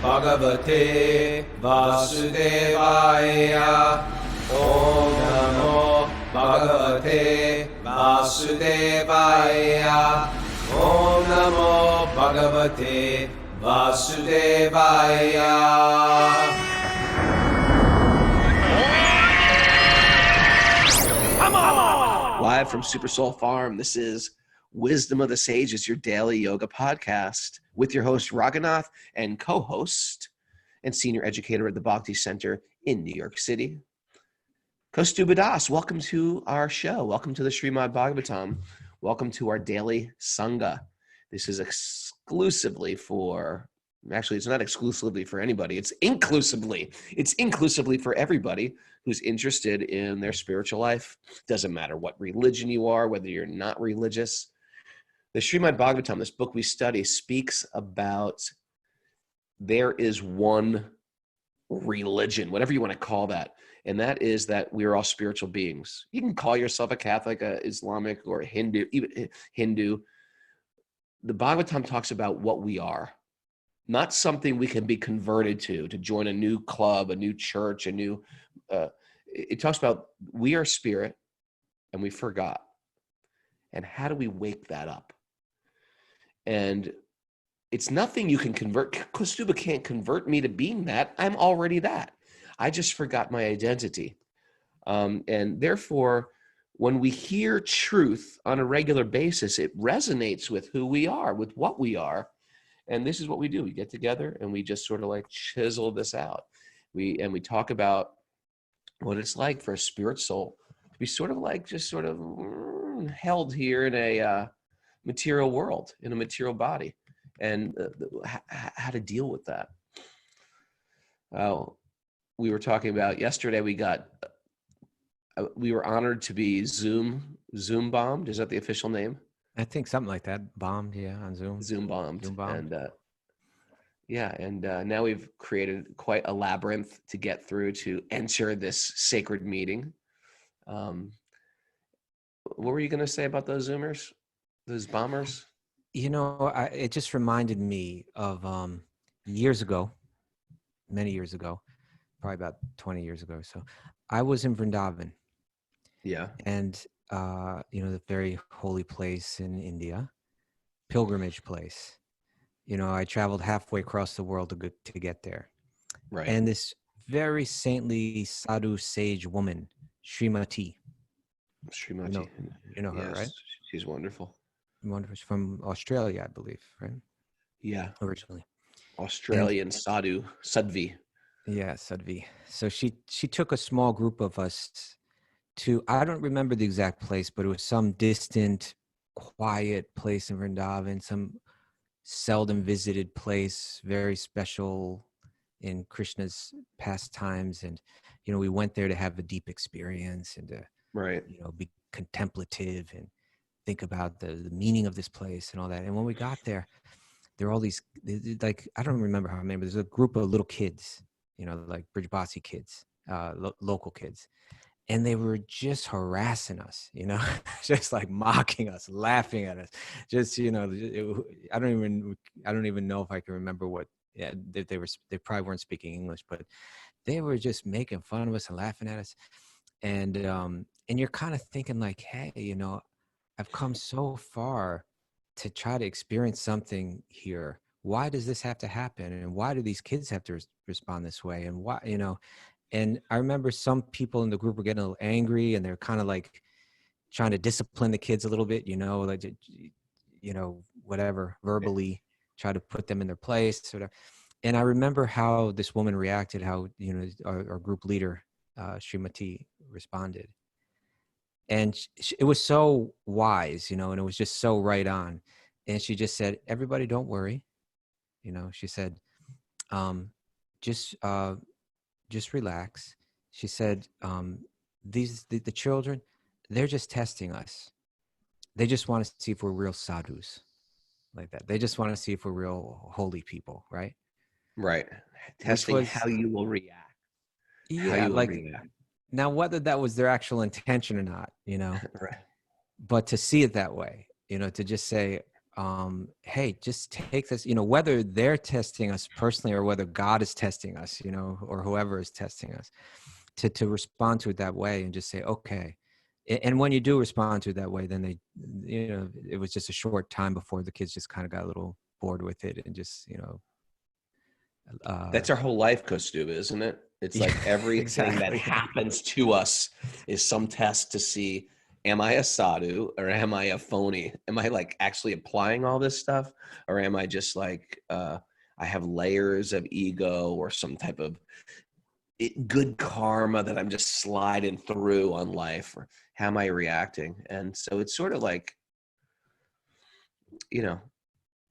Bhagavate Vasudevaya. Om Namo Bhagavate Vasudevaya. Om Namo Bhagavate Vasudevaya. Live from Super Soul Farm, this is Wisdom of the Sages, your daily yoga podcast with your host, Raghunath, and co-host and senior educator at the Bhakti Center in New York City, Kaustubha. Welcome to our show. Welcome to the Srimati Bhagavatam. Welcome to our daily Sangha. This is exclusively for, actually, it's not exclusively for anybody. It's inclusively for everybody who's interested in their spiritual life. Doesn't matter what religion you are, whether you're not religious. The Srimati Bhagavatam, this book we study, speaks about there is one religion, whatever you want to call that, and that is that we're all spiritual beings. You can call yourself a Catholic, a Islamic, or a Hindu, even Hindu. The Bhagavatam talks about what we are, not something we can be converted to join a new club, a new church, a new, it talks about we are spirit and we forgot. And how do we wake that up? And it's nothing you can convert. Kaustubha can't convert me to being that. I'm already that. I just forgot my identity. And therefore, when we hear truth on a regular basis, it resonates with who we are, with what we are. And this is what we do. We get together and we just sort of like chisel this out. We talk about what it's like for a spirit soul to be sort of like just sort of held here in a material world, in a material body, and how to deal with that. We were talking about yesterday, we were honored to be Zoom bombed. Is that the official name? I think something like that. Bombed, yeah, on Zoom. Zoom bombed. And And now we've created quite a labyrinth to get through to enter this sacred meeting. What were you going to say about those Zoomers, those bombers? you know, it just reminded me of years ago, many years ago, probably about 20 years ago or so. I was in Vrindavan. Yeah. And, the very holy place in India, pilgrimage place. I traveled halfway across the world to get there. Right. And this very saintly sadhu sage woman, Srimati. Srimati. You know her, yes, right? She's wonderful. Wonderful. She's from Australia, I believe, right? Yeah. Originally. Australian sadhu, Sadhvi. Yeah, Sadhvi. So she took a small group of us to, I don't remember the exact place, but it was some distant, quiet place in Vrindavan, some seldom visited place, very special in Krishna's pastimes. And, we went there to have a deep experience and to, right, be contemplative and think about the meaning of this place and all that. And when we got there were all these, like, I don't remember how many, but there's a group of little kids, like Brijbasi kids, local kids. And they were just harassing us, just like mocking us, laughing at us. Just, I don't even know if I can remember what. Yeah, they probably weren't speaking English, but they were just making fun of us and laughing at us. And you're kind of thinking like, hey, I've come so far to try to experience something here. Why does this have to happen? And why do these kids have to respond this way? And why, And I remember some people in the group were getting a little angry, and they're kind of like trying to discipline the kids a little bit, like, whatever, verbally try to put them in their place. And I remember how this woman reacted, how, our group leader, Srimati, responded. And it was so wise, and it was just so right on. And she just said, everybody don't worry. She said, just relax. She said, the children, they're just testing us. They just want to see if we're real sadhus, like that. They just want to see if we're real holy people, right? Right. Testing how you will react. Yeah, react. Now, whether that was their actual intention or not, Right. But to see it that way, to just say, hey, just take this, whether they're testing us personally or whether God is testing us, or whoever is testing us, to respond to it that way and just say, okay. And when you do respond to it that way, then it was just a short time before the kids just kind of got a little bored with it and just, That's our whole life, Kaustubha, isn't it? It's like everything that exactly. happens to us is some test to see, am I a sadhu or am I a phony? Am I like actually applying all this stuff? Or am I just like, I have layers of ego or some type of good karma that I'm just sliding through on life? Or how am I reacting? And so it's sort of like,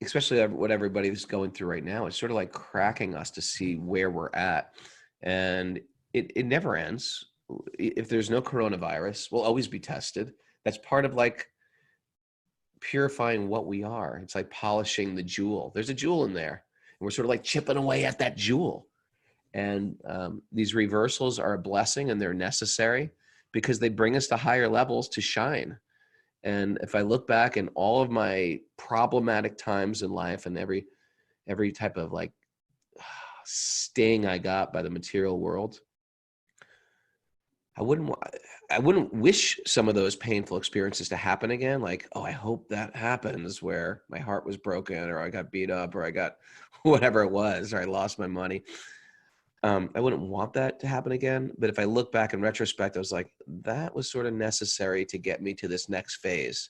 especially what everybody's going through right now, it's sort of like cracking us to see where we're at. And it never ends. If there's no coronavirus, we'll always be tested. That's part of like purifying what we are. It's like polishing the jewel. There's a jewel in there, and we're sort of like chipping away at that jewel. And these reversals are a blessing, and they're necessary because they bring us to higher levels to shine. And if I look back in all of my problematic times in life and every type of like sting I got by the material world, I wouldn't wish some of those painful experiences to happen again. Like, oh, I hope that happens where my heart was broken or I got beat up or I got whatever it was, or I lost my money. I wouldn't want that to happen again. But if I look back in retrospect, I was like, that was sort of necessary to get me to this next phase.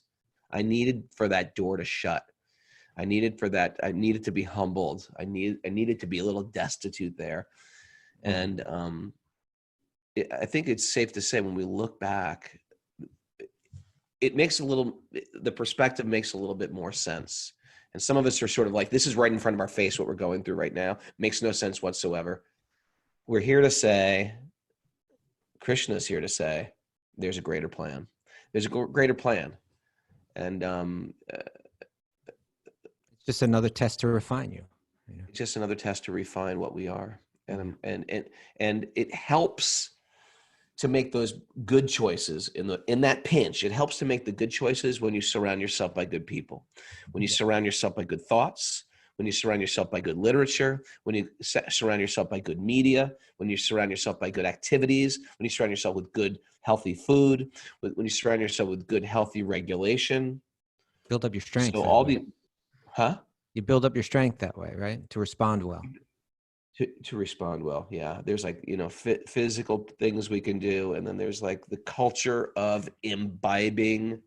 I needed for that door to shut. I needed to be humbled. I needed to be a little destitute there. And I think it's safe to say when we look back, the perspective makes a little bit more sense. And some of us are sort of like, this is right in front of our face, what we're going through right now. Makes no sense whatsoever. We're here to say, Krishna's here to say, there's a greater plan. There's a greater plan. And it's just another test to refine you. It's just another test to refine what we are. And it helps to make those good choices in that pinch. It helps to make the good choices when you surround yourself by good people, when you surround yourself by good thoughts, when you surround yourself by good literature, when you surround yourself by good media, when you surround yourself by good activities, when you surround yourself with good, healthy food, when you surround yourself with good, healthy regulation. Build up your strength. So you build up your strength that way, right? To respond well. To respond well. Yeah. There's like, physical things we can do. And then there's like the culture of imbibing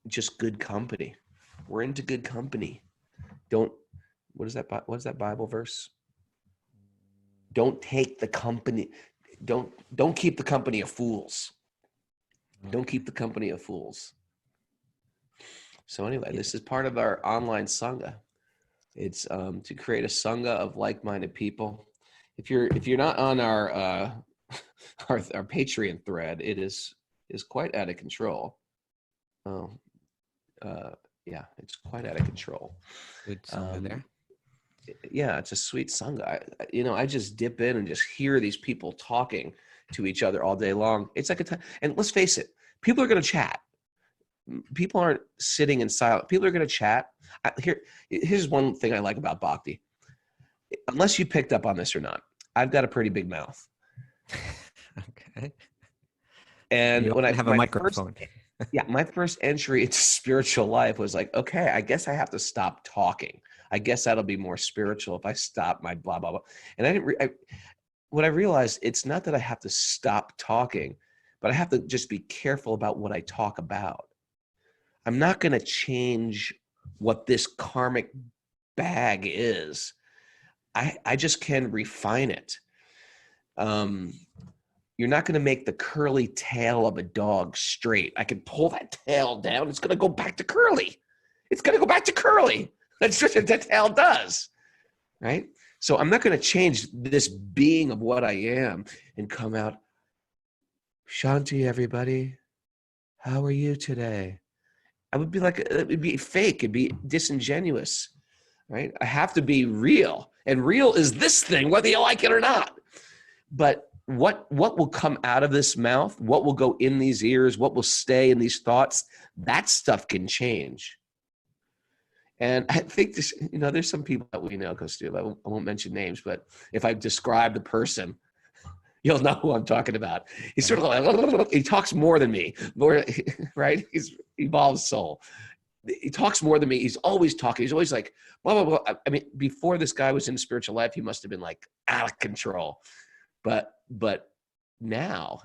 just good company. We're into good company. What is that Bible verse? Don't take the company. Don't keep the company of fools. Don't keep the company of fools. So anyway, this is part of our online Sangha. It's to create a Sangha of like-minded people. If you're not on our Patreon thread, it is quite out of control. Yeah, it's quite out of control. Good Sangha there. Yeah, it's a sweet Sangha. I just dip in and just hear these people talking to each other all day long. It's like and let's face it, people are going to chat. People aren't sitting in silence. People are going to chat. Here's one thing I like about Bhakti. Unless you picked up on this or not, I've got a pretty big mouth. Okay. And when I have a microphone. My first entry into spiritual life was like, okay, I guess I have to stop talking. I guess that'll be more spiritual if I stop my blah, blah, blah. And what I realized, it's not that I have to stop talking, but I have to just be careful about what I talk about. I'm not going to change what this karmic bag is. I just can refine it. You're not going to make the curly tail of a dog straight. I can pull that tail down. It's going to go back to curly. It's going to go back to curly. That's just what that tail does, right? So I'm not going to change this being of what I am and come out, Shanti, everybody. How are you today? I would be like, it would be fake. It'd be disingenuous, right? I have to be real. And real is this thing, whether you like it or not. But what will come out of this mouth, what will go in these ears, what will stay in these thoughts, that stuff can change. And I think this, there's some people that we know, Kaustubha, I won't mention names, but if I describe the person, you'll know who I'm talking about. He's sort of like, he talks more than me, right? He's evolved soul. He talks more than me. He's always talking. He's always like, blah, blah, blah. I mean, before this guy was in spiritual life, he must have been like out of control. But now,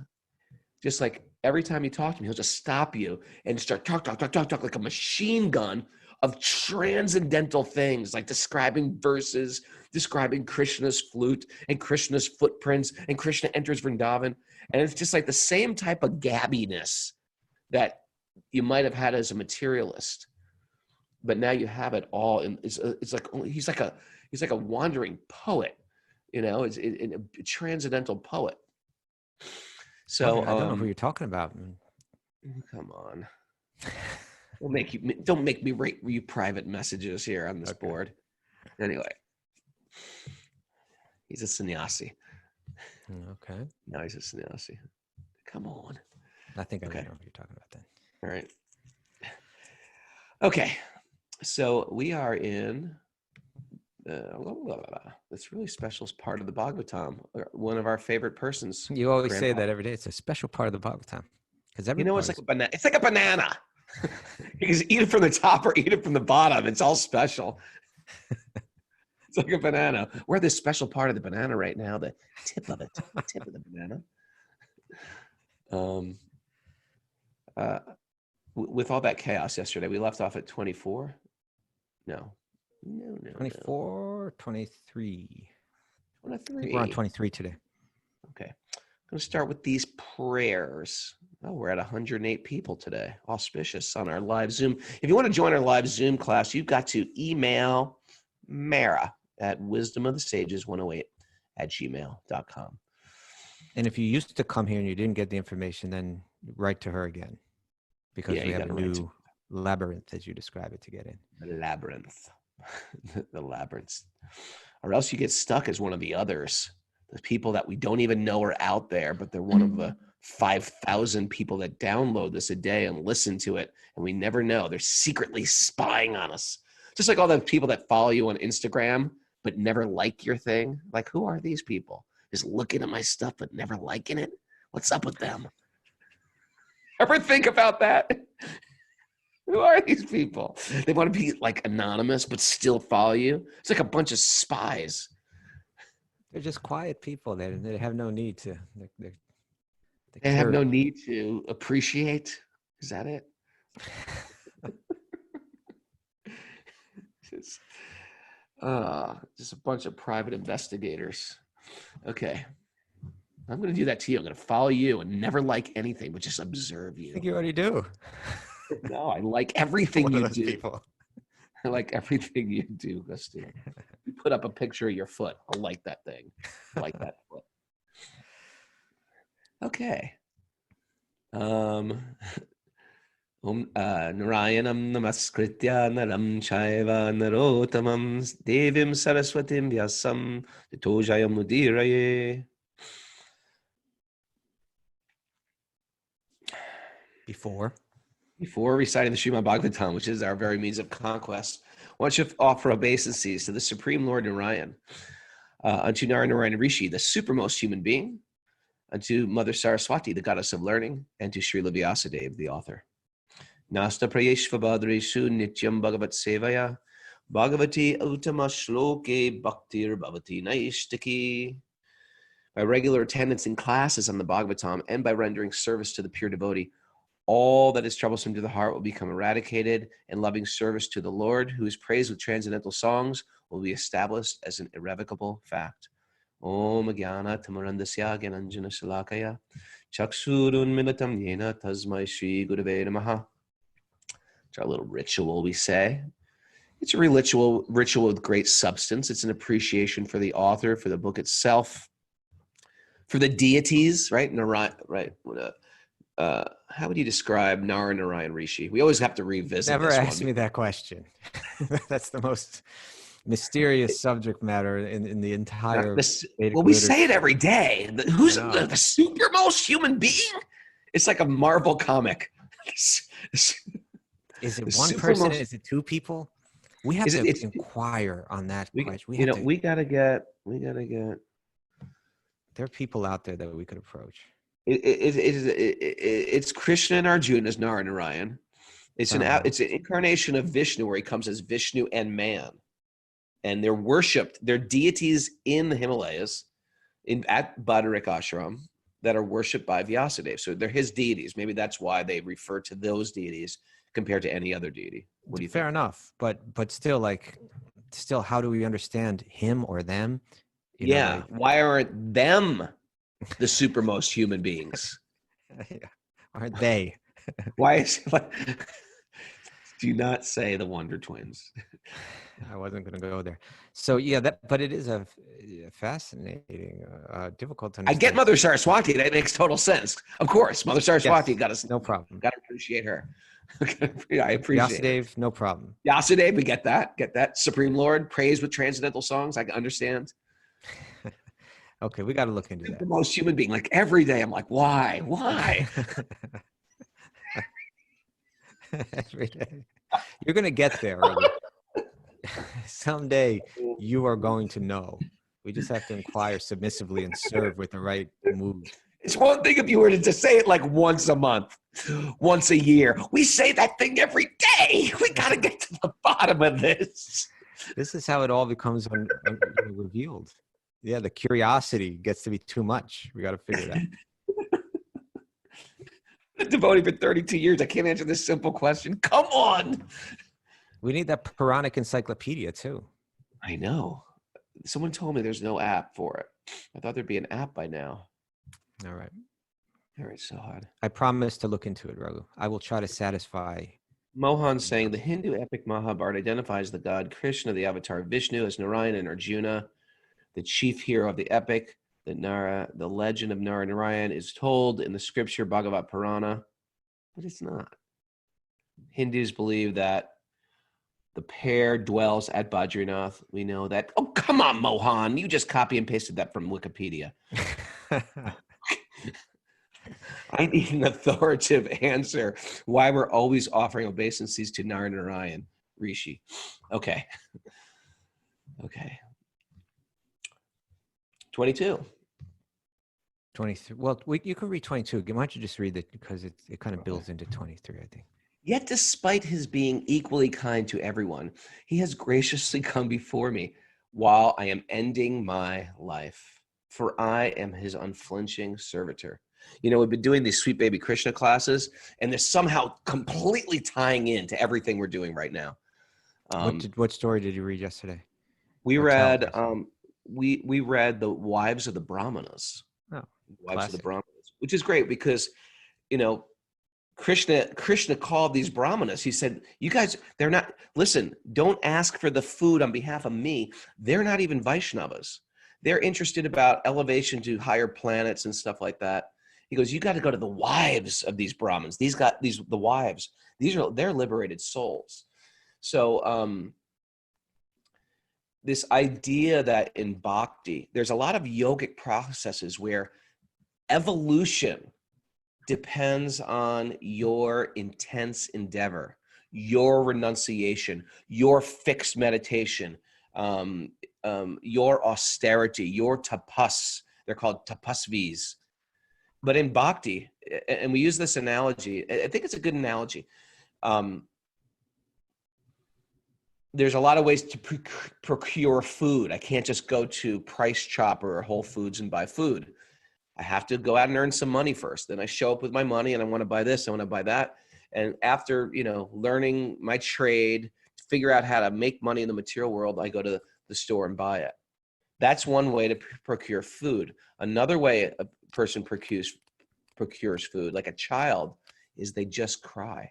just like every time you talk to him, he'll just stop you and start talk like a machine gun of transcendental things, like describing verses, describing Krishna's flute and Krishna's footprints, and Krishna enters Vrindavan. And it's just like the same type of gabbiness that you might have had as a materialist, but now you have it all. And it's like he's like a wandering poet, it's a transcendental poet. So I don't know who you're talking about. Come on. Don't make me rate you private messages here on this board. Anyway, he's a sannyasi. Okay. No, he's a sannyasi. Come on. I think I know Okay. what you're talking about then. All right. Okay. So we are in this really special part of the Bhagavatam. One of our favorite persons. You always say Grandpa. that every day. It's a special part of the Bhagavatam. Because It's like a banana. It's like a banana. You can eat it from the top or eat it from the bottom. It's all special. It's like a banana. We're the special part of the banana right now, the tip of it, the tip of the banana. With all that chaos yesterday, we left off at 24. No. 24, 23. 23. We're on 23 today. Okay. I'm going to start with these prayers. Oh, we're at 108 people today. Auspicious on our live Zoom. If you want to join our live Zoom class, you've got to email Mara at wisdomofthesages108@gmail.com. And if you used to come here and you didn't get the information, then write to her again. Because we have a new labyrinth, as you describe it, to get in. The labyrinth. The labyrinth. Or else you get stuck as one of the others. The people that we don't even know are out there, but they're one of the 5,000 people that download this a day and listen to it, and we never know. They're secretly spying on us. Just like all the people that follow you on Instagram, but never like your thing. Like, who are these people? Just looking at my stuff, but never liking it? What's up with them? Ever think about that? Who are these people? They want to be like anonymous, but still follow you. It's like a bunch of spies. They're just quiet people. They have no need to. They have no need to appreciate. Is that it? Just a bunch of private investigators. Okay. I'm going to do that to you. I'm going to follow you and never like anything, but just observe you. I think you already do. No, I like everything One of you those do. people. I like everything you do, Kaustubha. You put up a picture of your foot. I like that thing. I like that foot. Okay. Narayanam namaskritya naram chaiva narotamam devim saraswatim vyasam tojayam mudiraye. Before reciting the Srimad Bhagavatam, which is our very means of conquest, why don't you offer obeisances to the Supreme Lord Narayan, unto Nara-Narayana Rsi, the supermost human being, unto Mother Saraswati, the goddess of learning, and to Srila Vyasadeva, the author. Nasta prayeshva badreshu nityam bhagavat sevaya bhagavati uttama shloke bhaktir bhavati naishtaki. By regular attendance in classes on the Bhagavatam and by rendering service to the pure devotee, all that is troublesome to the heart will become eradicated, and loving service to the Lord, who is praised with transcendental songs, will be established as an irrevocable fact. Om Jnana Tamarandasya Gyananjana Shalakaya Chaksurun Minatam Yena Tasmai Shri Gurave Namaha. It's our little ritual we say. It's a ritual with great substance. It's an appreciation for the author, for the book itself, for the deities, right? How would you describe Nara-Narayana Rsi? We always have to revisit Never this asked one. me that question. That's the most mysterious subject matter in the entire Vedic Well, we literature. say it every day. Who's I know. the supermost human being? It's like a Marvel comic. Is it The one person? supermost- Is it two people? We have Is to it? It's inquire on that we. question. You know, we gotta get. We gotta get. There are people out there that we could approach. It's Krishna and Arjuna as Nara-Narayana. It's an Uh-oh. it's an incarnation of Vishnu where he comes as Vishnu and man, and they're worshipped. They're deities in the Himalayas, at Badarik Ashram, that are worshipped by Vyasadeva. So they're his deities. Maybe that's why they refer to those deities compared to any other deity. What do you Fair think? enough, but still, how do we understand him or them? Yeah. Why aren't them the supermost human beings? Aren't they? Why is do not say the Wonder Twins. I wasn't going to go there. So yeah, but it is a fascinating, difficult to I understand. get Mother Saraswati. That makes total sense. Of course, Mother Saraswati Yes, got us. no problem. Got to appreciate her. I appreciate it. Vyasadeva, no problem. Vyasadeva, we get that. Get that. Supreme Lord, praise with transcendental songs. I can understand. Okay, we got to look into The that. most human being. Like every day, I'm like, why? Why? Every day. You're going to get there. Raghu. Someday you are going to know. We just have to inquire submissively and serve with the right mood. It's one thing if you were to just say it like once a month, once a year. We say that thing every day. We got to get to the bottom of this. This is how it all becomes revealed. Yeah, the curiosity gets to be too much. We got to figure it out. I've been devotee for 32 years. I can't answer this simple question. Come on. We need that Puranic encyclopedia too. I know. Someone told me there's no app for it. I thought there'd be an app by now. All right. All right, so hard. I promise to look into it, Raghu. I will try to satisfy. Mohan saying the Hindu epic Mahabharata identifies the god Krishna, the avatar Vishnu, as Narayana and Arjuna, the chief hero of the epic. The legend of Nara-Narayana is told in the scripture Bhagavad Purana, but it's not. Hindus believe that the pair dwells at Badrinath. We know that. Oh, come on, Mohan. You just copy and pasted that from Wikipedia. I need an authoritative answer why we're always offering obeisances to Nara-Narayana Rishi. Okay. Okay. 22. 23. Well, you can read 22. Why don't you just read it because it kind of builds into 23, I think. Yet despite his being equally kind to everyone, he has graciously come before me while I am ending my life. For I am his unflinching servitor. You know, we've been doing these Sweet Baby Krishna classes, and they're somehow completely tying into everything we're doing right now. What story did you read yesterday? We read we read the Wives of the Brahmanas. Oh, Wives of the Brahmanas, which is great because, you know, Krishna called these Brahmanas. He said, you guys, they're not, listen, don't ask for the food on behalf of me. They're not even Vaishnavas. They're interested about elevation to higher planets and stuff like that. He goes, you got to go to the wives of these Brahmins. The wives. They're liberated souls. So this idea that in bhakti, there's a lot of yogic processes where evolution depends on your intense endeavor, your renunciation, your fixed meditation, your austerity, your tapas. They're called tapasvis. But in bhakti, and we use this analogy, I think it's a good analogy. There's a lot of ways to procure food. I can't just go to Price Chopper or Whole Foods and buy food. I have to go out and earn some money first. Then I show up with my money and I want to buy this, I want to buy that. And after, you know, learning my trade, figure out how to make money in the material world, I go to the store and buy it. That's one way to procure food. Another way a person procures food, like a child, is they just cry.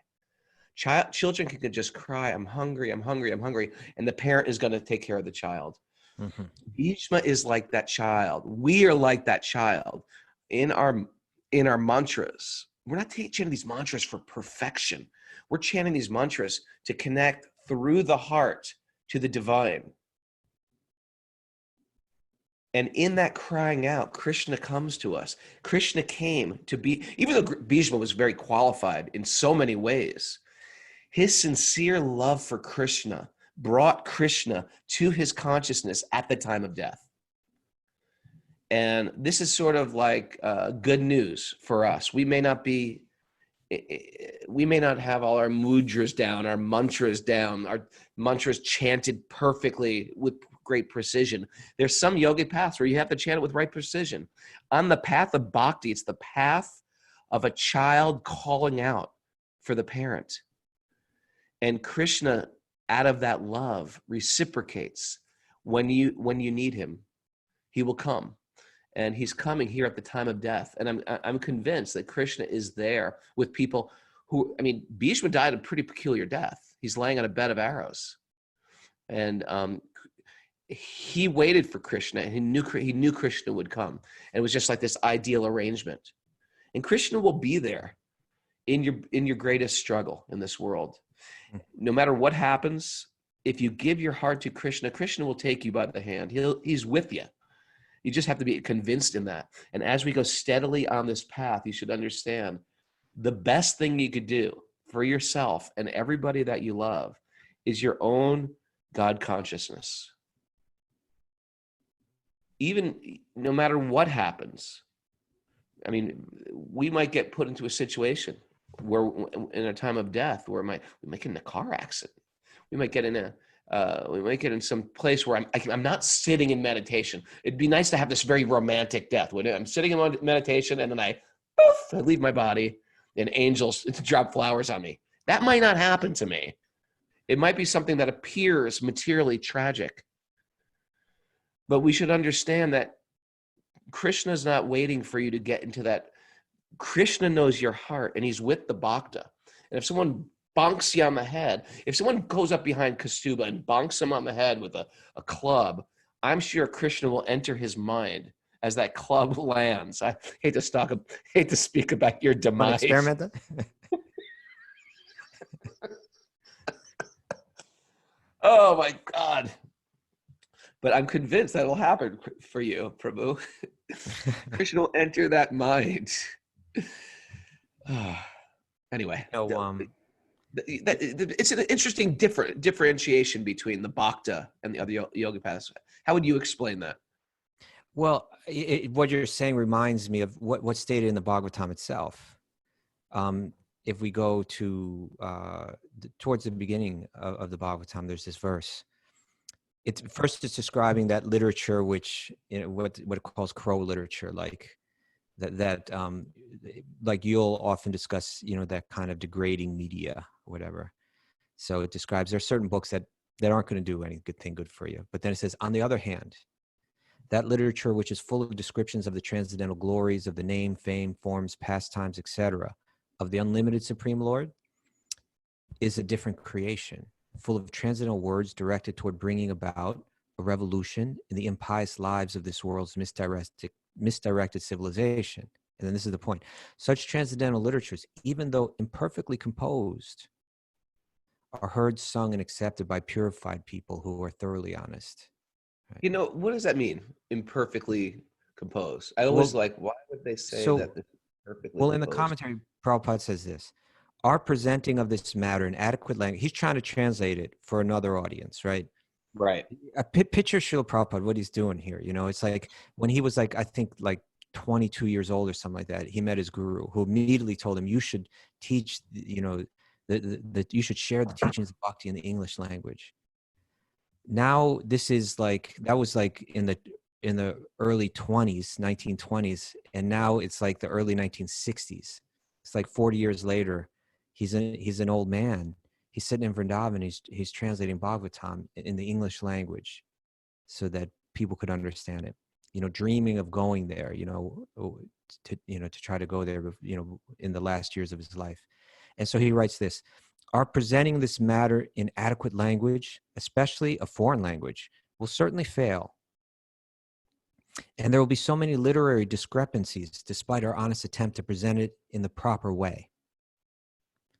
Children can just cry, I'm hungry, I'm hungry, I'm hungry. And the parent is going to take care of the child. Mm-hmm. Bhishma is like that child. We are like that child. In our mantras, we're not chanting these mantras for perfection. We're chanting these mantras to connect through the heart to the divine. And in that crying out, Krishna comes to us. Krishna came to be, even though Bhishma was very qualified in so many ways, his sincere love for Krishna brought Krishna to his consciousness at the time of death. And this is sort of like good news for us. We may not have all our mudras down, our mantras down, our mantras chanted perfectly with great precision. There's some yogic paths where you have to chant it with right precision. On the path of bhakti, it's the path of a child calling out for the parent. And Krishna, out of that love, reciprocates. When you need him, he will come. And he's coming here at the time of death. And I'm convinced that Krishna is there with people who, I mean, Bhishma died a pretty peculiar death. He's laying on a bed of arrows. And he waited for Krishna, and he knew Krishna would come. And it was just like this ideal arrangement. And Krishna will be there in your greatest struggle in this world. No matter what happens, if you give your heart to Krishna, Krishna will take you by the hand. He's with you. You just have to be convinced in that. And as we go steadily on this path, you should understand the best thing you could do for yourself and everybody that you love is your own God consciousness. Even no matter what happens, I mean, we might get put into a situation where in a time of death where we might get in a car accident. We might get in some place where I'm not sitting in meditation. It'd be nice to have this very romantic death. When I'm sitting in meditation and then I leave my body and angels drop flowers on me. That might not happen to me. It might be something that appears materially tragic. But we should understand that Krishna is not waiting for you to get into that. Krishna knows your heart, and he's with the bhakta. And if someone bonks you on the head, if someone goes up behind Kaustubha and bonks him on the head with a club, I'm sure Krishna will enter his mind as that club lands. I hate to speak about your demise. Experiment that? Oh my God. But I'm convinced that will happen for you, Prabhu. Krishna will enter that mind. Anyway. It's an interesting differentiation between the bhakta and the other yoga paths. How would you explain that? Well, what you're saying reminds me of what's stated in the Bhagavatam itself. If we go to towards the beginning of the Bhagavatam, there's this verse. It's describing that literature, which what it calls crow literature, like that like you'll often discuss, that kind of degrading media, or whatever. So it describes there are certain books that aren't going to do any good for you. But then it says, on the other hand, that literature which is full of descriptions of the transcendental glories of the name, fame, forms, pastimes, etc., of the unlimited Supreme Lord, is a different creation, full of transcendental words directed toward bringing about a revolution in the impious lives of this world's misdirected civilization. And then this is the point. Such transcendental literatures, even though imperfectly composed, are heard, sung, and accepted by purified people who are thoroughly honest. Right? What does that mean? Imperfectly composed. I always why would they say that this is perfectly composed? In the commentary, Prabhupada says this: our presenting of this matter in adequate language. He's trying to translate it for another audience, right? Right. Picture Srila Prabhupada, what he's doing here. It's like when he was I think 22 years old or something like that, he met his guru, who immediately told him, you should teach, you should share the teachings of bhakti in the English language. Now this is that was in the early 1920s, and now it's the early 1960s. It's 40 years later. He's an old man. He's sitting in Vrindavan. He's translating Bhagavatam in the English language so that people could understand it. Dreaming of going there, to try to go there, in the last years of his life. And so he writes this: our presenting this matter in adequate language, especially a foreign language, will certainly fail. And there will be so many literary discrepancies despite our honest attempt to present it in the proper way.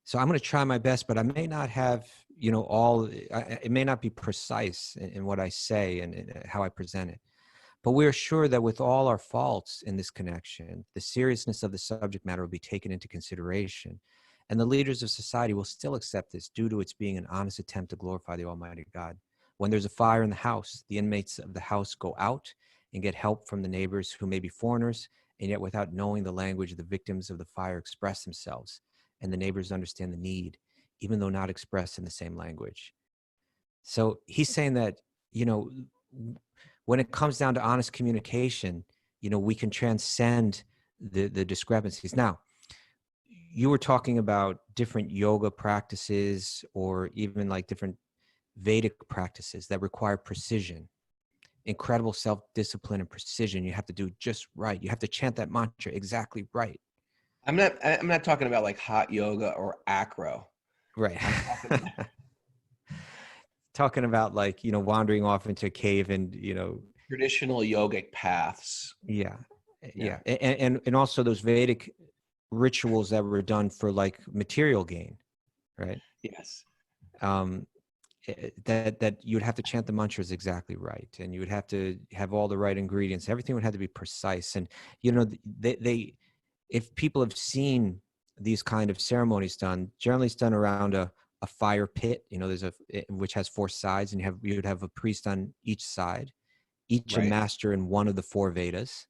So I'm going to try my best, but I may not have, it may not be precise in what I say and how I present it. But we're sure that with all our faults in this connection, the seriousness of the subject matter will be taken into consideration. And the leaders of society will still accept this due to its being an honest attempt to glorify the Almighty God. When there's a fire in the house, the inmates of the house go out and get help from the neighbors who may be foreigners, and yet without knowing the language, the victims of the fire express themselves, and the neighbors understand the need, even though not expressed in the same language. So he's saying that, when it comes down to honest communication, we can transcend the discrepancies. Now, you were talking about different yoga practices or even like different Vedic practices that require precision, incredible self-discipline and precision. You have to do it just right. You have to chant that mantra exactly right. I'm not talking about like hot yoga or acro. Right. Talking about like, wandering off into a cave and, traditional yogic paths. Yeah. And also those Vedic rituals that were done for like material gain, right? Yes. That you'd have to chant the mantras exactly right, and you would have to have all the right ingredients. Everything would have to be precise. And they if people have seen these kind of ceremonies done, generally it's done around a fire pit. There's which has 4 sides, and you would have a priest on each side, each a master in one of the 4 Vedas,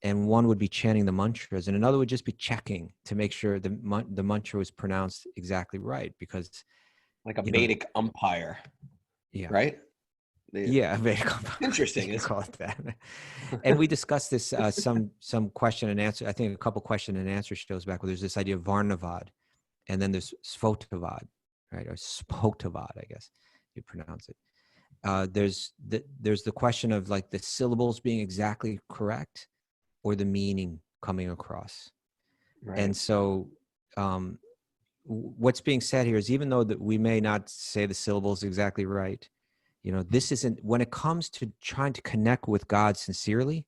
and one would be chanting the mantras, and another would just be checking to make sure the mantra was pronounced exactly right, because like a Vedic umpire. Yeah. Right? Vedic umpire. Interesting. You call it that. And we discussed this some question and answer. I think a couple question and answer shows back where there's this idea of Varnavad, and then there's Svotavad, right? Or Spotavad, I guess you pronounce it. There's the question of like the syllables being exactly correct or the meaning coming across. Right. And so what's being said here is, even though that we may not say the syllables exactly right, this isn't, when it comes to trying to connect with God sincerely,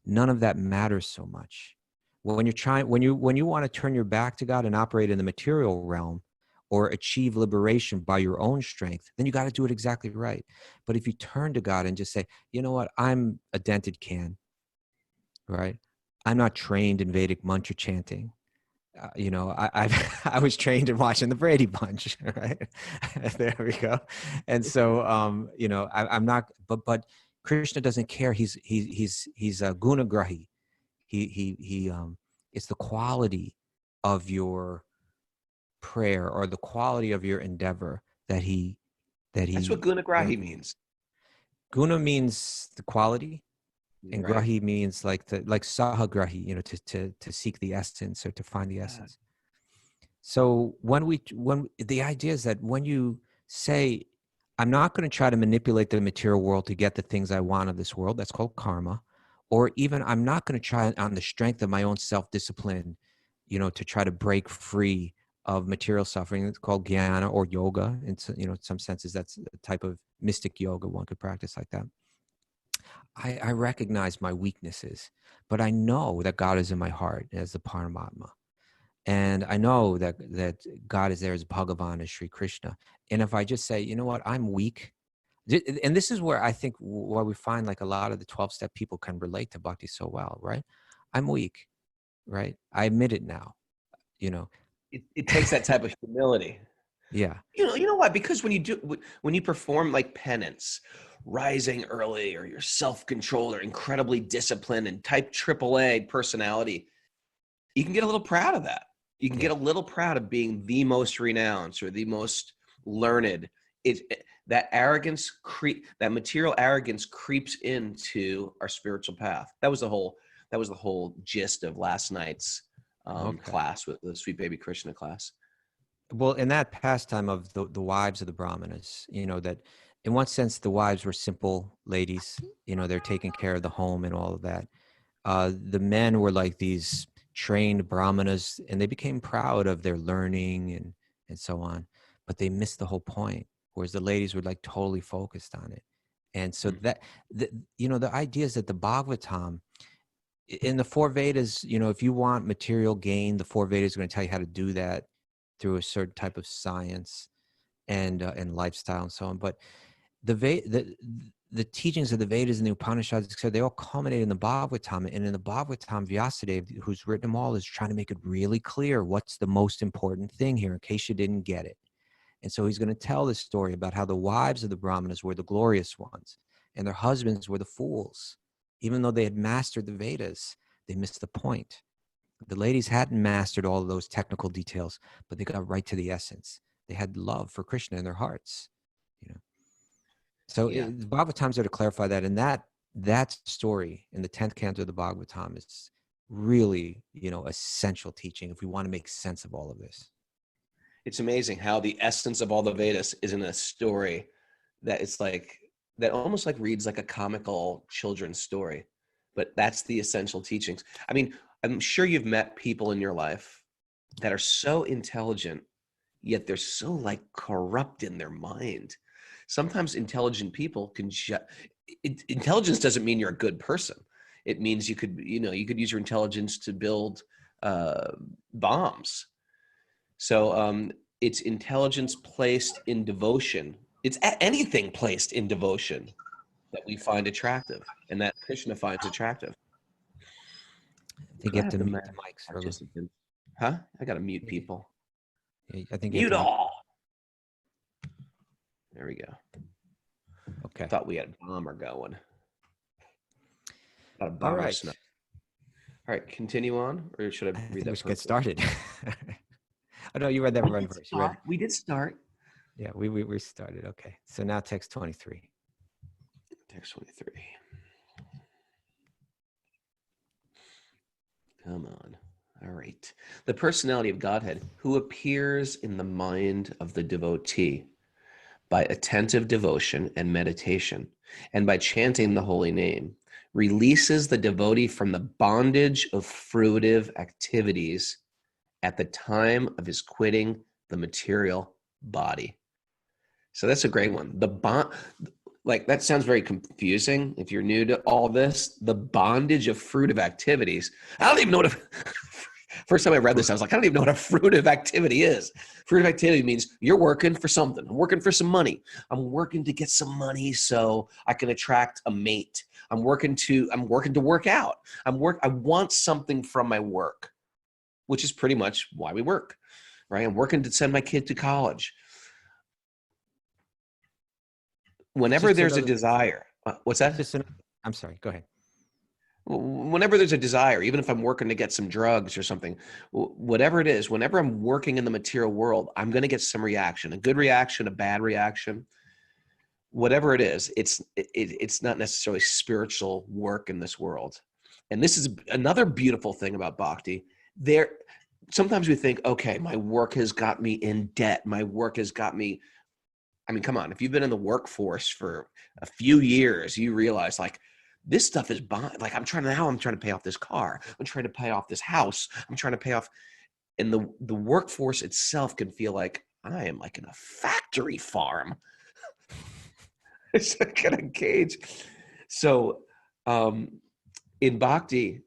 none of that matters so much. When you want to turn your back to God and operate in the material realm or achieve liberation by your own strength, then you got to do it exactly right. But if you turn to God and just say, you know what, I'm a dented can, right? I'm not trained in Vedic mantra chanting. I was trained in watching the Brady Bunch, right? There we go. And so, I'm not, but Krishna doesn't care. He's a gunagrahi. It's the quality of your prayer or the quality of your endeavor that That's what gunagrahi means. Guna means the quality. And grahi means like sahagrahi, to seek the essence or to find the essence. So when the idea is that when you say, I'm not going to try to manipulate the material world to get the things I want of this world, that's called karma. Or even I'm not going to try on the strength of my own self-discipline, to try to break free of material suffering. It's called jnana or yoga. In some senses, that's a type of mystic yoga one could practice like that. I recognize my weaknesses, but I know that God is in my heart as the Paramatma. And I know that God is there as Bhagavan, as Sri Krishna. And if I just say, you know what, I'm weak. And this is where I think why we find like a lot of the 12-step people can relate to Bhakti so well, right? I'm weak, right? I admit it now, It takes that type of humility. Yeah. You know why? Because when you perform like penance, rising early, or you're self-controlled or incredibly disciplined and type AAA personality, you can get a little proud of that. You can get a little proud of being the most renounced or the most learned. That material arrogance creeps into our spiritual path. That was the whole gist of last night's class, with the Sweet Baby Krishna class. Well, in that pastime of the wives of the Brahmanas, that in one sense the wives were simple ladies, they're taking care of the home and all of that. The men were like these trained Brahmanas, and they became proud of their learning and so on, but they missed the whole point, whereas the ladies were like totally focused on it. And so that, the idea is that the Bhagavatam, in the 4 Vedas, if you want material gain, the 4 Vedas are going to tell you how to do that through a certain type of science and lifestyle and so on. But the the teachings of the Vedas and the Upanishads, etc., they all culminate in the Bhagavatam. And in the Bhagavatam, Vyasadeva, who's written them all, is trying to make it really clear what's the most important thing here in case you didn't get it. And so he's going to tell this story about how the wives of the Brahmanas were the glorious ones and their husbands were the fools. Even though they had mastered the Vedas, they missed the point. The ladies hadn't mastered all of those technical details, but they got right to the essence. They had love for Krishna in their hearts, you know. So Yeah. the Bhagavatam's are to clarify that, and that story in the 10th canto of the Bhagavatam is really, you know, essential teaching if we want to make sense of all of this. It's amazing how the essence of all the Vedas is in a story that it's like, that almost like reads like a comical children's story, but that's the essential teachings. I mean, I'm sure you've met people in your life that are so intelligent, yet they're so like corrupt in their mind. Sometimes intelligent people can intelligence doesn't mean you're a good person. It means you could use your intelligence to build bombs. So it's intelligence placed in devotion. It's anything placed in devotion that we find attractive and that Krishna finds attractive. I think you have to mute the mics for a little. Participants. Huh? I got to mute people. Yeah, I think you have Mute to all. There we go. Okay. I thought we had a bomber going. Got a All bomber right. snuff. All right, continue on, or should I I read think that? we should get first? started. Oh no, you read that one verse. You read. We did start. Yeah, we started. Okay. So now text 23. Text 23. Come on. All right. The personality of Godhead, who appears in the mind of the devotee by attentive devotion and meditation, and by chanting the holy name, releases the devotee from the bondage of fruitive activities at the time of his quitting the material body. So that's a great one. The bond, like that sounds very confusing if you're new to all this. The bondage of fruitive activities. I don't even know what first time I read this, I was like, I don't even know what a fruitive activity is. Fruitive activity means you're working for something. I'm working for some money. I'm working to get some money so I can attract a mate. I'm working to work out. I want something from my work, which is pretty much why we work, right? I'm working to send my kid to college. Whenever there's a desire, what's that? I'm sorry, go ahead. Whenever there's a desire, even if I'm working to get some drugs or something, whatever it is, whenever I'm working in the material world, I'm going to get some reaction, a good reaction, a bad reaction, whatever it is. It's not necessarily spiritual work in this world. And this is another beautiful thing about bhakti. Sometimes we think, okay, my work has got me in debt. My work has got me. I mean, come on, if you've been in the workforce for a few years, you realize like, this stuff is bond. Like I'm trying to pay off this car. I'm trying to pay off this house. I'm trying to pay off, and the workforce itself can feel like I am like in a factory farm. It's like in a cage. So in bhakti,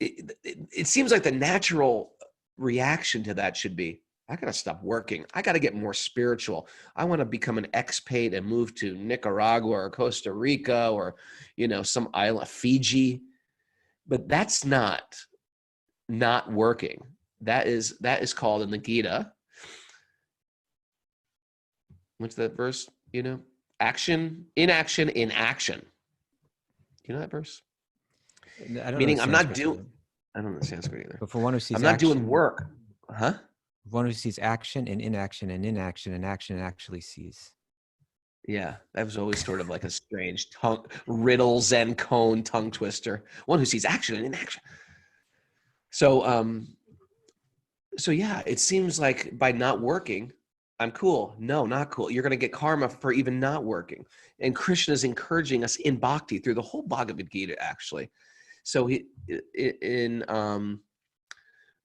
it seems like the natural reaction to that should be, I got to stop working. I got to get more spiritual. I want to become an expat and move to Nicaragua or Costa Rica or, some island, Fiji. But that's not working. That is called in the Gita. What's that verse? Action, inaction, in action. You know that verse? Meaning I'm not doing, I don't know the Sanskrit either. But for one who sees I'm not doing work. Huh? One who sees action and inaction and inaction and action actually sees. Yeah, that was always sort of like a strange riddle Zen cone tongue twister. One who sees action and inaction. So yeah, it seems like by not working, I'm cool. No, not cool. You're going to get karma for even not working. And Krishna is encouraging us in bhakti through the whole Bhagavad Gita, actually. So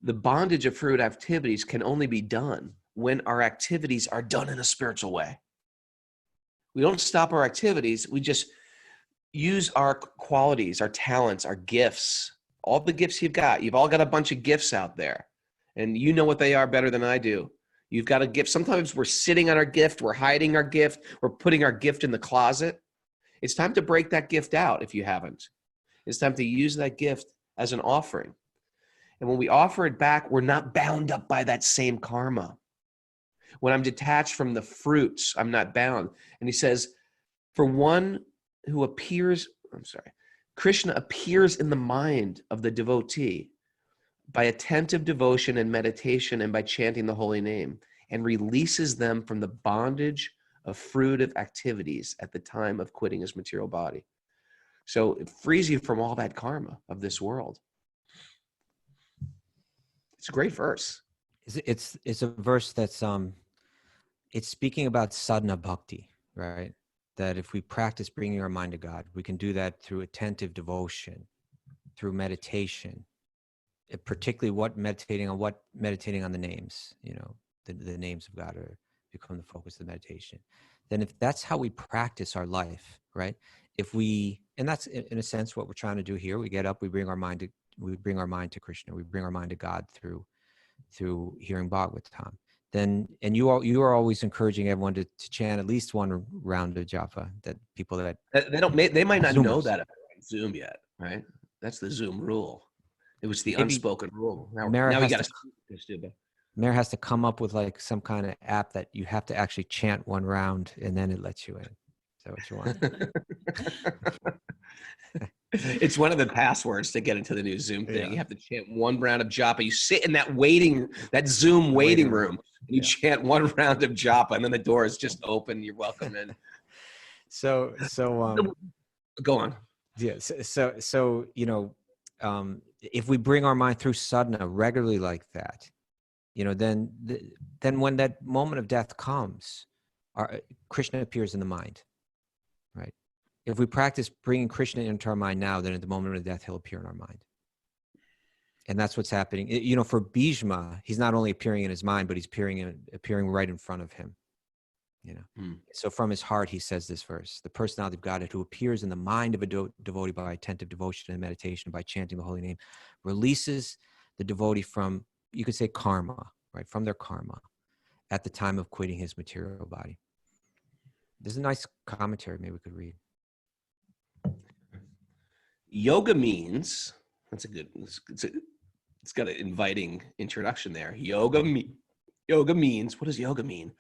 the bondage of fruit activities can only be done when our activities are done in a spiritual way. We don't stop our activities. We just use our qualities, our talents, our gifts, all the gifts you've got. You've all got a bunch of gifts out there, and you know what they are better than I do. You've got a gift. Sometimes we're sitting on our gift. We're hiding our gift. We're putting our gift in the closet. It's time to break that gift out if you haven't. It's time to use that gift as an offering. And when we offer it back, we're not bound up by that same karma. When I'm detached from the fruits, I'm not bound. And he says, for one who appears, Krishna appears in the mind of the devotee by attentive devotion and meditation and by chanting the holy name, and releases them from the bondage of fruitive activities at the time of quitting his material body. So it frees you from all that karma of this world. It's a great verse. It's a verse that's it's speaking about sadhana bhakti, right? That if we practice bringing our mind to God, we can do that through attentive devotion, through meditation, particularly meditating on the names, the names of God become the focus of the meditation. Then if that's how we practice our life, right? And that's in a sense what we're trying to do here. We get up, we bring our mind to Krishna, we bring our mind to God through hearing Bhagavatam. Then, and you are always encouraging everyone to chant at least one round of japa. That people that they might not Zoomers. know that if they're on Zoom yet, right? That's the Zoom rule. It was the unspoken rule. Now we got to. Mayor has to come up with like some kind of app that you have to actually chant one round and then it lets you in. Is that what you want? It's one of the passwords to get into the new Zoom thing. Yeah. You have to chant one round of japa. You sit in that Zoom waiting room. And you chant one round of japa, and then the door is just open. You're welcome in. So go on. Yeah. So if we bring our mind through sadhana regularly like that, then when that moment of death comes, Krishna appears in the mind, right? If we practice bringing Krishna into our mind now, then at the moment of death, he'll appear in our mind. And that's what's happening. For Bhishma, he's not only appearing in his mind, but he's appearing right in front of him. So from his heart, he says this verse: the personality of Godhead who appears in the mind of a devotee by attentive devotion and meditation, by chanting the holy name, releases the devotee from, you could say, karma, right? From their karma at the time of quitting his material body. There's a nice commentary maybe we could read. Yoga means, it's got an inviting introduction there. Yoga means, what does yoga mean?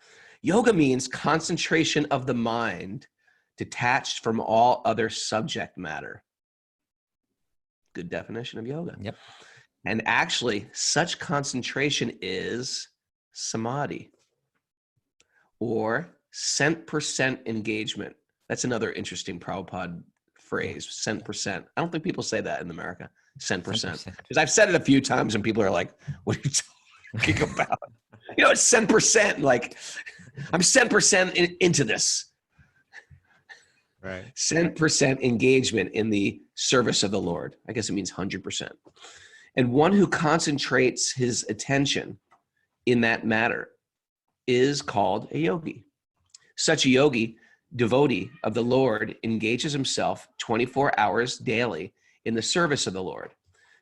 Yoga means concentration of the mind detached from all other subject matter. Good definition of yoga. Yep. And actually, such concentration is samadhi, or cent% engagement. That's another interesting Prabhupada phrase, cent%. I don't think people say that in America, cent%. Because I've said it a few times and people are like, what are you talking about? It's cent%. Like, I'm cent% into this. Right. Cent% engagement in the service of the Lord. I guess it means 100%. And one who concentrates his attention in that matter is called a yogi. Such a yogi, devotee of the Lord, engages himself 24 hours daily in the service of the Lord,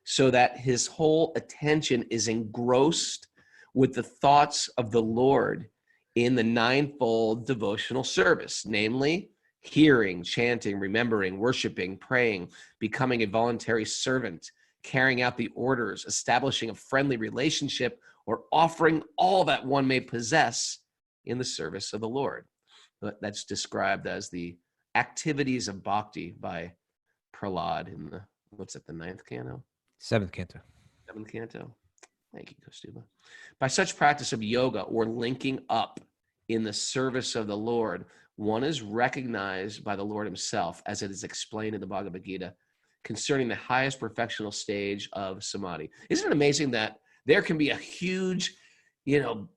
so that his whole attention is engrossed with the thoughts of the Lord in the ninefold devotional service, namely hearing, chanting, remembering, worshiping, praying, becoming a voluntary servant, carrying out the orders, establishing a friendly relationship, or offering all that one may possess in the service of the Lord. That's described as the activities of bhakti by Prahlad in the, the 9th canto? 7th canto. 7th canto. Thank you, Kaustubha. By such practice of yoga or linking up in the service of the Lord, one is recognized by the Lord himself, as it is explained in the Bhagavad Gita, concerning the highest perfectional stage of samadhi. Isn't it amazing that there can be a huge,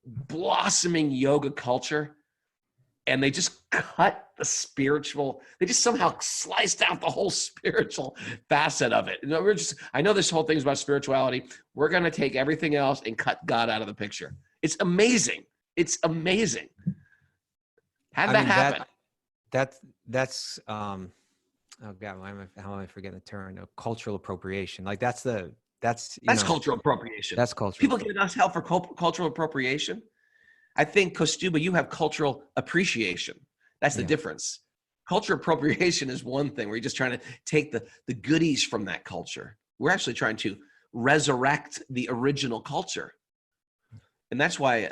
blossoming yoga culture, and they just cut the spiritual, they just somehow sliced out the whole spiritual facet of it. I know this whole thing's about spirituality. We're going to take everything else and cut God out of the picture. It's amazing. It's amazing. How did that happen? That's oh God, how am I forgetting the term? Cultural appropriation. Like that's cultural appropriation. That's cultural. People get us hell for cultural appropriation. I think, Kaustubha, you have cultural appreciation. That's the difference. culture appropriation is one thing where you're just trying to take the goodies from that culture. We're actually trying to resurrect the original culture. And that's why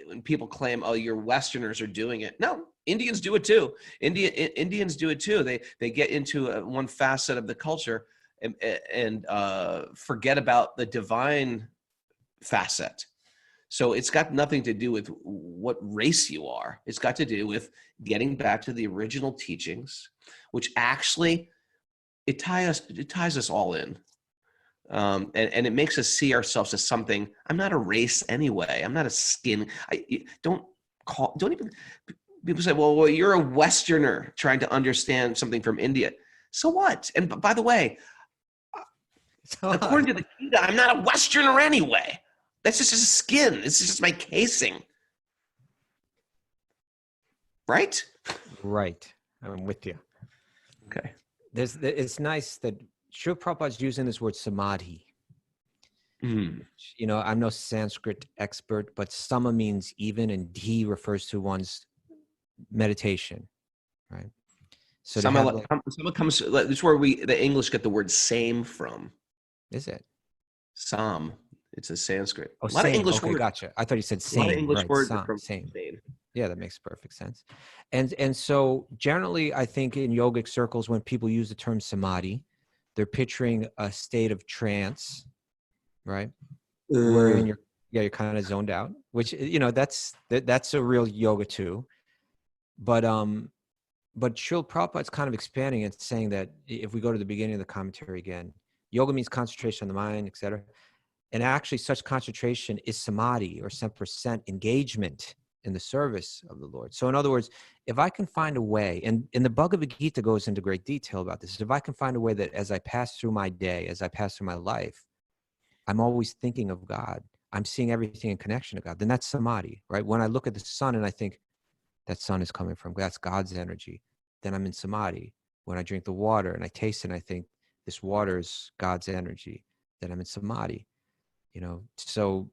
when people claim, oh, your Westerners are doing it. No, Indians do it too. Indians do it too. They get into one facet of the culture and forget about the divine facet. So it's got nothing to do with what race you are. It's got to do with getting back to the original teachings, which actually it ties us all in. And it makes us see ourselves as something. I'm not a race anyway. I'm not a skin. Don't even, people say, well, you're a Westerner trying to understand something from India. So what? And by the way, according to the Gita, I'm not a Westerner anyway. That's just a skin. It's just my casing. Right? Right. I'm with you. Okay. It's nice that Srila Prabhupada's using this word samadhi. Mm. You know, I'm no Sanskrit expert, but sama means even, and dhi refers to one's meditation, right? So Sama comes. This is where the English get the word same from. Is it? Sam. It's a Sanskrit. Oh, a lot same. of English Okay, words. gotcha. I thought you said A same. lot of English right. words are from Same. same. Yeah, that makes perfect sense. And so generally, I think in yogic circles, when people use the term samadhi, they're picturing a state of trance, right? Wherein you're kind of zoned out, which, you know, that's a real yoga too. But Srila Prabhupada's kind of expanding and saying that if we go to the beginning of the commentary again, yoga means concentration on the mind, etc. And actually such concentration is samadhi, or 100% engagement in the service of the Lord. So in other words, if I can find a way, and the Bhagavad Gita goes into great detail about this, if I can find a way that as I pass through my day, as I pass through my life, I'm always thinking of God, I'm seeing everything in connection to God, then that's samadhi, right? When I look at the sun and I think that sun is coming from, that's God's energy, then I'm in samadhi. When I drink the water and I taste it and I think this water is God's energy, then I'm in samadhi. You know, so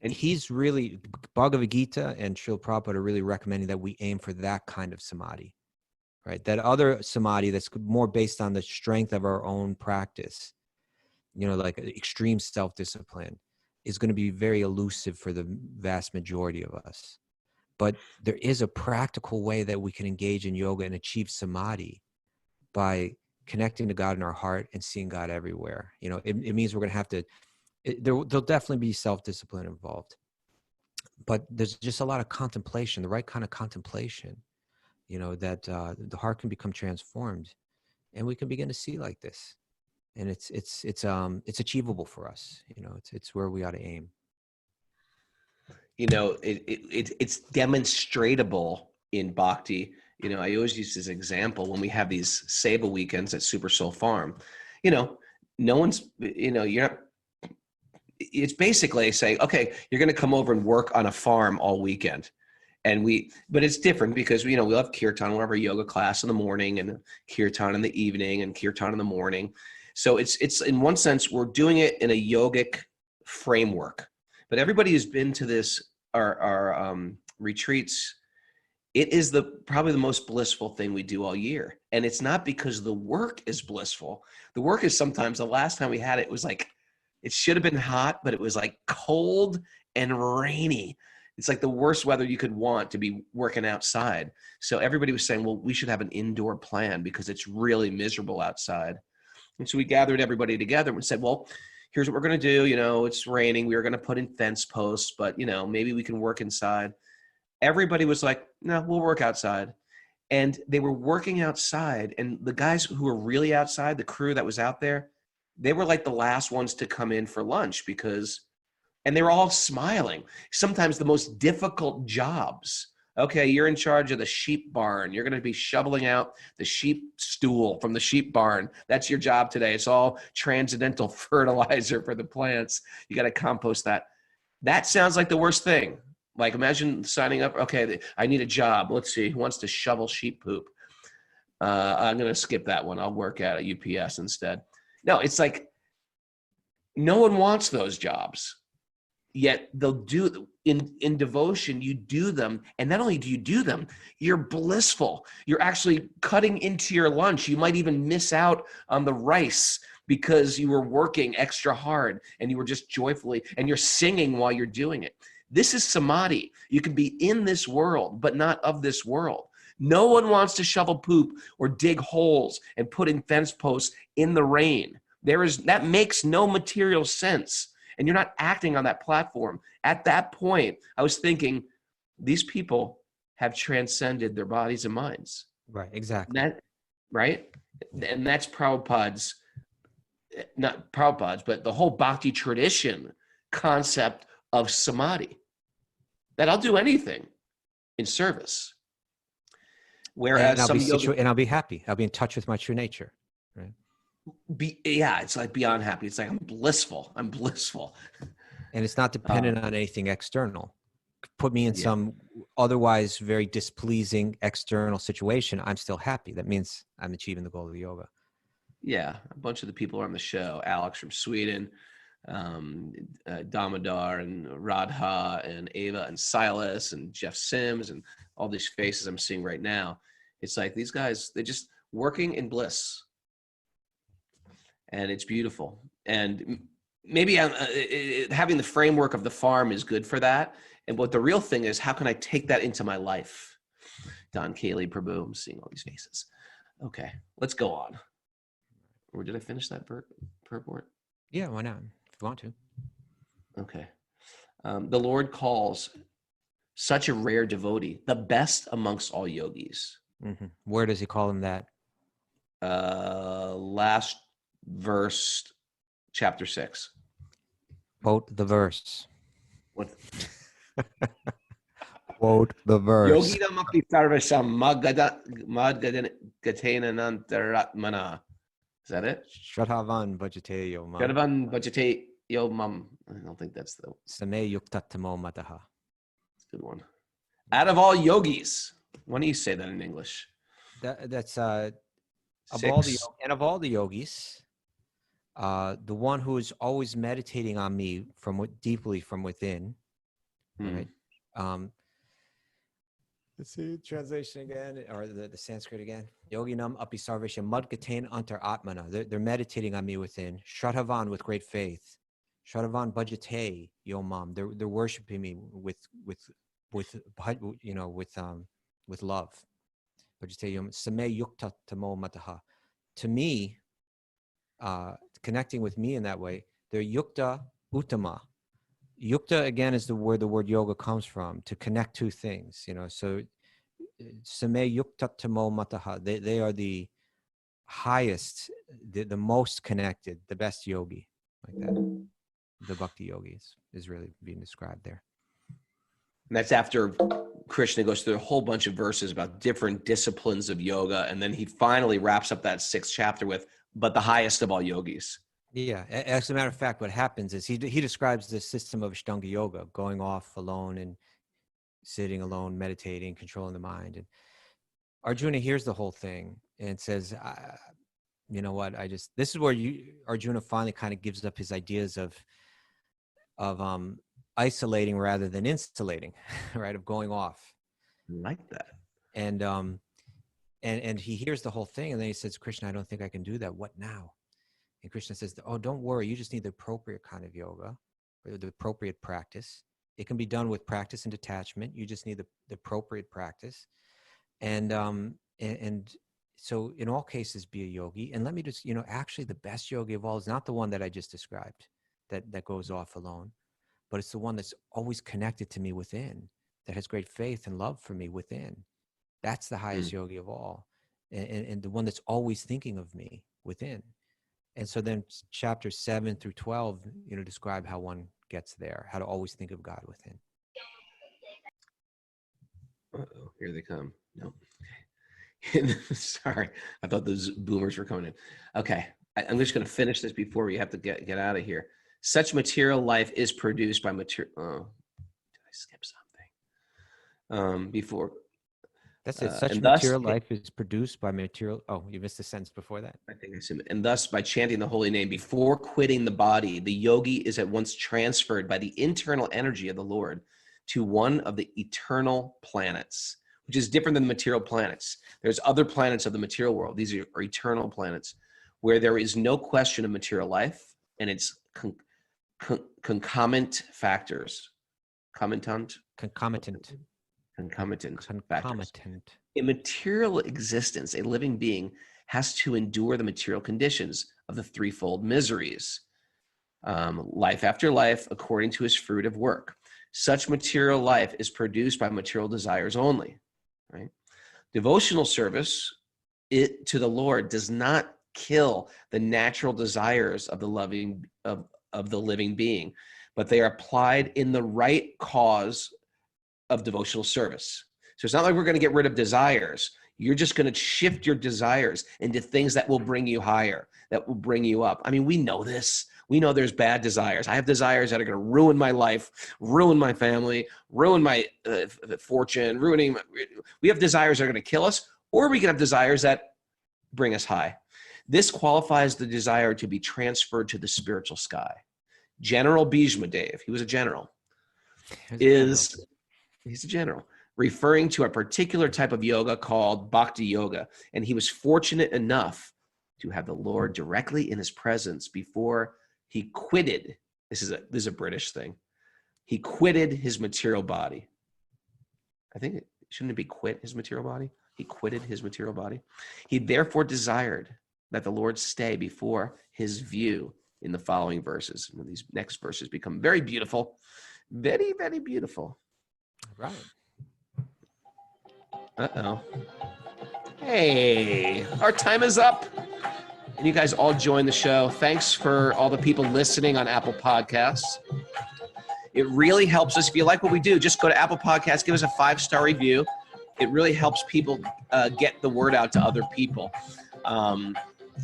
he's really, Bhagavad Gita and Srila Prabhupada are really recommending that we aim for that kind of samadhi, right? That other samadhi that's more based on the strength of our own practice, you know, like extreme self-discipline, is going to be very elusive for the vast majority of us. But there is a practical way that we can engage in yoga and achieve samadhi by connecting to God in our heart and seeing God everywhere. You know, it means we're going to have to, there'll definitely be self-discipline involved, but there's just a lot of contemplation, the right kind of contemplation, you know, that the heart can become transformed and we can begin to see like this. And it's achievable for us. You know, it's where we ought to aim. You know, it's demonstratable in bhakti. You know, I always use this example when we have these Seva weekends at Super Soul Farm. You know, no one's, you know, you're not, it's basically saying, okay, you're going to come over and work on a farm all weekend. But it's different because, you know, we'll have kirtan, we'll have our yoga class in the morning and kirtan in the evening and kirtan in the morning. So it's in one sense, we're doing it in a yogic framework, but everybody who's been to this, our retreats, it is probably the most blissful thing we do all year. And it's not because the work is blissful. The work is sometimes, the last time we had it was like, it should have been hot, but it was like cold and rainy. It's like the worst weather you could want to be working outside. So everybody was saying, well, we should have an indoor plan because it's really miserable outside. And so we gathered everybody together and said, well, here's what we're going to do. You know, it's raining. We were going to put in fence posts, but, you know, maybe we can work inside. Everybody was like, no, we'll work outside. And they were working outside. And the guys who were really outside, the crew that was out there, they were like the last ones to come in for lunch and they were all smiling. Sometimes the most difficult jobs. Okay, you're in charge of the sheep barn. You're going to be shoveling out the sheep stool from the sheep barn. That's your job today. It's all transcendental fertilizer for the plants. You got to compost that. That sounds like the worst thing. Like imagine signing up. Okay, I need a job. Let's see. Who wants to shovel sheep poop? I'm going to skip that one. I'll work at a UPS instead. No, it's like no one wants those jobs. yet they'll do in devotion, you do them. And not only do you do them, you're blissful. You're actually cutting into your lunch. You might even miss out on the rice because you were working extra hard and you were just joyfully, and you're singing while you're doing it. This is samadhi. You can be in this world, but not of this world. No one wants to shovel poop or dig holes and put in fence posts in the rain. That makes no material sense. And you're not acting on that platform. At that point, I was thinking, these people have transcended their bodies and minds. Right, exactly. Right? And that's Prabhupada's, not Prabhupada's, but the whole Bhakti tradition concept of samadhi. That I'll do anything in service. Whereas and I'll be happy. I'll be in touch with my true nature. Right. It's like beyond happy. It's like I'm blissful. And it's not dependent on anything external. Put me in some otherwise very displeasing external situation, I'm still happy. That means I'm achieving the goal of the yoga. Yeah, a bunch of the people on the show, Alex from Sweden, Damodar and Radha and Ava and Silas and Jeff Sims and all these faces I'm seeing right now. It's like these guys, they're just working in bliss. And it's beautiful. And maybe having the framework of the farm is good for that. And what the real thing is, how can I take that into my life? Don Cayley, Prabhu, I'm seeing all these faces. Okay, let's go on. Or did I finish that purport? Yeah, why not? If you want to. Okay. The Lord calls such a rare devotee the best amongst all yogis. Mm-hmm. Where does he call him that? Last verse, chapter 6. Quote the verse. What? Quote the verse. Yoginam api sarvasam madgatena nantaratmana. Is that it? Shradhavan bhajate yo mam. Shradhavan bhajate yo mam. I don't think that's the... Same yuktatamo mataha. That's a good one. Out of all yogis. Why don't you say that in English? That's of all the yogis, the one who is always meditating on me deeply from within, right? Let's see translation again, or the Sanskrit again. Yoginam api sarvesha madgatain antar atmana. They're meditating on me within. Shradhavan, with great faith. Shradhavan bhajate yomam. They're worshiping me with love. Bhajate yom same yukta tamo mataha. To me, connecting with me in that way, they're yukta uttama. Yukta, again, is where the word yoga comes from, to connect two things, so same yukta tamo mataha. They are the highest, the most connected, the best yogi, like that. The Bhakti-yogi is really being described there. And that's after Krishna goes through a whole bunch of verses about different disciplines of yoga. And then he finally wraps up that 6th chapter with, but the highest of all yogis. Yeah. As a matter of fact, what happens is he describes the system of Ashtanga yoga, going off alone and sitting alone, meditating, controlling the mind. And Arjuna hears the whole thing and says, you know what, this is where Arjuna finally kind of gives up his ideas of isolating rather than installating, right? Of going off. I like that. And he hears the whole thing, and then he says, Krishna, I don't think I can do that. What now? And Krishna says, oh, don't worry. You just need the appropriate kind of yoga, or the appropriate practice. It can be done with practice and detachment. You just need the appropriate practice. And so in all cases, be a yogi. And let me just, actually the best yogi of all is not the one that I just described, that goes off alone, but it's the one that's always connected to me within, that has great faith and love for me within. That's the highest yogi of all. And the one that's always thinking of me within. And so then chapters 7 through 12, describe how one gets there, how to always think of God within. Uh-oh, here they come. No. Sorry, I thought those boomers were coming in. Okay, I'm just going to finish this before we have to get out of here. Such material life is produced by material. Oh, did I skip something? Before That's it. Such And thus, material life is produced by material. Oh, you missed a sentence before that. I think I said, and thus by chanting the holy name before quitting the body, the yogi is at once transferred by the internal energy of the Lord to one of the eternal planets, which is different than the material planets. There's other planets of the material world. These are eternal planets where there is no question of material life, and it's concomitant factors. Concomitant factors. In material existence, a living being has to endure the material conditions of the threefold miseries, life after life, according to his fruit of work. Such material life is produced by material desires only, right? Devotional service to the Lord does not kill the natural desires of the living being, but they are applied in the right cause of devotional service. So it's not like we're going to get rid of desires. You're just going to shift your desires into things that will bring you higher, that will bring you up. I mean, we know this. We know there's bad desires. I have desires that are going to ruin my life, ruin my family, ruin my fortune, we have desires that are going to kill us, or we can have desires that bring us high. This qualifies the desire to be transferred to the spiritual sky. General Bhishma Dev, he was a general, he's a general, referring to a particular type of yoga called Bhakti-yogi. And he was fortunate enough to have the Lord directly in his presence before he quitted. This is a British thing. He quitted his material body. Shouldn't it be quit his material body? He quitted his material body. He therefore desired that the Lord stay before his view in the following verses. And these next verses become very beautiful, very, very beautiful. Right. Uh-oh. Hey, our time is up. And you guys all joined the show. Thanks for all the people listening on Apple Podcasts. It really helps us. If you like what we do, just go to Apple Podcasts, give us a 5-star review. It really helps people get the word out to other people.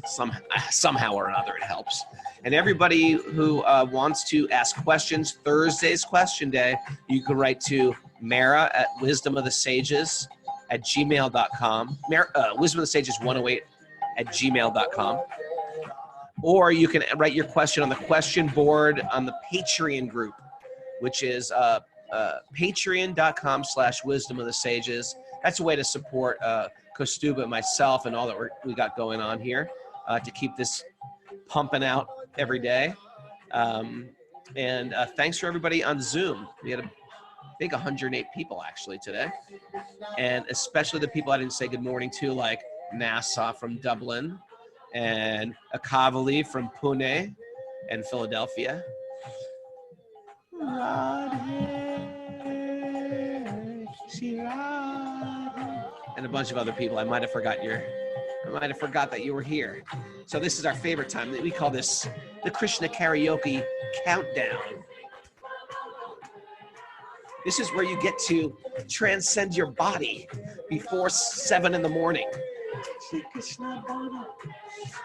Somehow or another, it helps. And everybody who wants to ask questions, Thursday's question day, you can write to Mara at wisdomofthesages@gmail.com. wisdomofthesages108@gmail.com. Or you can write your question on the question board on the Patreon group, which is patreon.com/wisdomofthesages. That's a way to support Kaustubha, myself, and all that we got going on here to keep this pumping out every day. And thanks for everybody on Zoom. We had a big 108 people actually today. And especially the people I didn't say good morning to, like Nassau from Dublin and Akavali from Pune and Philadelphia. And a bunch of other people. I might have forgot that you were here. So this is our favorite time. We call this the Krishna Karaoke Countdown. This is where you get to transcend your body before 7 in the morning.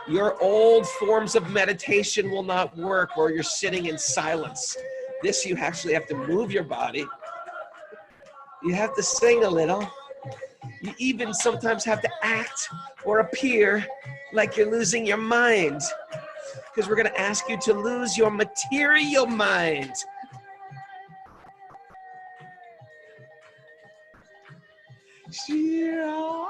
Your old forms of meditation will not work where you're sitting in silence. This, you actually have to move your body. You have to sing a little. You even sometimes have to act or appear like you're losing your mind, because we're going to ask you to lose your material mind. Shira.